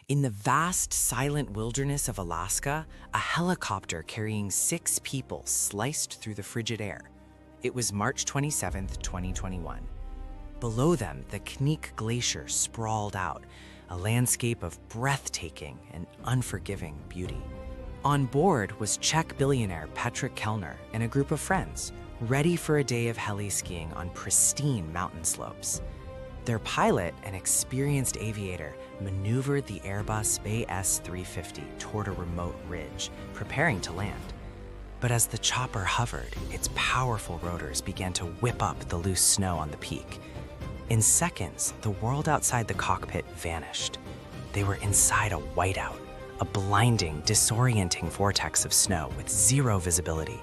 In the vast, silent wilderness of Alaska, a helicopter carrying 6 people sliced through the frigid air. It was March 27, 2021. Below them, the Knik Glacier sprawled out, a landscape of breathtaking and unforgiving beauty. On board was Czech billionaire Patrick Kellner and a group of friends, ready for a day of heli skiing on pristine mountain slopes. Their pilot, an experienced aviator, maneuvered the Airbus S-350 toward a remote ridge, preparing to land. But as the chopper hovered, its powerful rotors began to whip up the loose snow on the peak. In seconds, the world outside the cockpit vanished. They were inside a whiteout, a blinding, disorienting vortex of snow with zero visibility.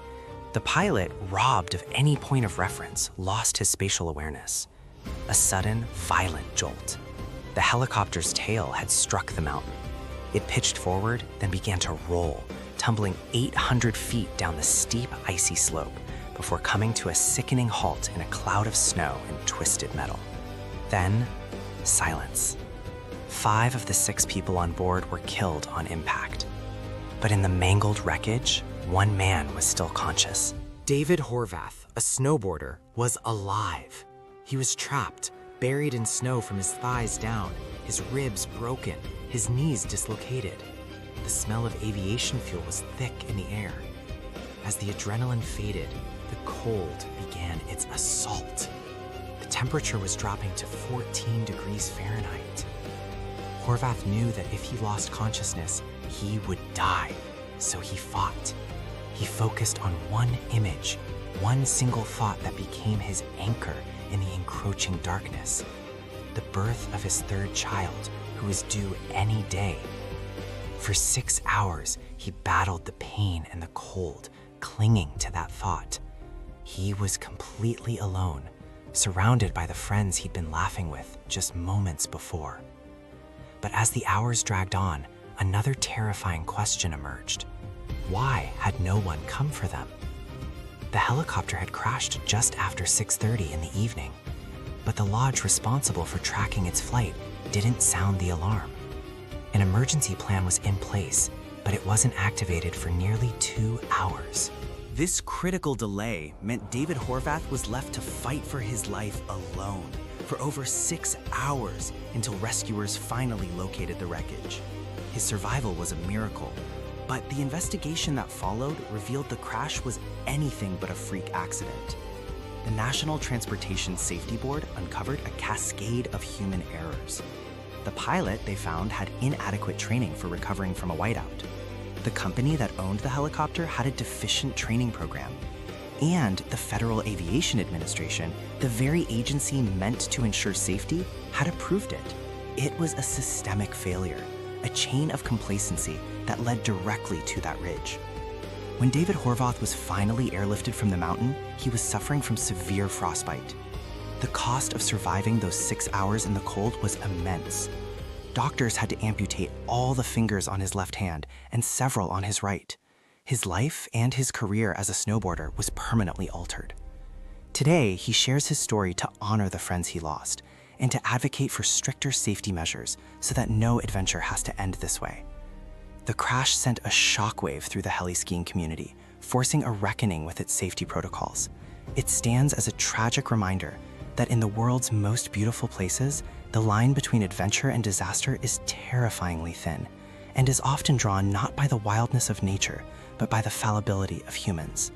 The pilot, robbed of any point of reference, lost his spatial awareness. A sudden, violent jolt. The helicopter's tail had struck the mountain. It pitched forward, then began to roll, tumbling 800 feet down the steep, icy slope before coming to a sickening halt in a cloud of snow and twisted metal. Then, silence. 5 of the 6 people on board were killed on impact. But in the mangled wreckage, one man was still conscious. David Horvath, a snowboarder, was alive. He was trapped, buried in snow from his thighs down, his ribs broken, his knees dislocated. The smell of aviation fuel was thick in the air. As the adrenaline faded, the cold began its assault. The temperature was dropping to 14 degrees Fahrenheit. Horvath knew that if he lost consciousness, he would die, so he fought. He focused on one image, one single thought that became his anchor in the encroaching darkness. The birth of his 3rd child, who was due any day. For 6 hours, he battled the pain and the cold, clinging to that thought. He was completely alone, surrounded by the friends he'd been laughing with just moments before. But as the hours dragged on, another terrifying question emerged. Why had no one come for them? The helicopter had crashed just after 6:30 in the evening, but the lodge responsible for tracking its flight didn't sound the alarm. An emergency plan was in place, but it wasn't activated for nearly 2 hours. This critical delay meant David Horvath was left to fight for his life alone for over 6 hours until rescuers finally located the wreckage. His survival was a miracle, but the investigation that followed revealed the crash was anything but a freak accident. The National Transportation Safety Board uncovered a cascade of human errors. The pilot, they found, had inadequate training for recovering from a whiteout. The company that owned the helicopter had a deficient training program. And the Federal Aviation Administration, the very agency meant to ensure safety, had approved it. It was a systemic failure, a chain of complacency that led directly to that ridge. When David Horvath was finally airlifted from the mountain, he was suffering from severe frostbite. The cost of surviving those 6 hours in the cold was immense. Doctors had to amputate all the fingers on his left hand and several on his right. His life and his career as a snowboarder was permanently altered. Today, he shares his story to honor the friends he lost and to advocate for stricter safety measures so that no adventure has to end this way. The crash sent a shockwave through the heli-skiing community, forcing a reckoning with its safety protocols. It stands as a tragic reminder that in the world's most beautiful places, the line between adventure and disaster is terrifyingly thin and is often drawn not by the wildness of nature, but by the fallibility of humans.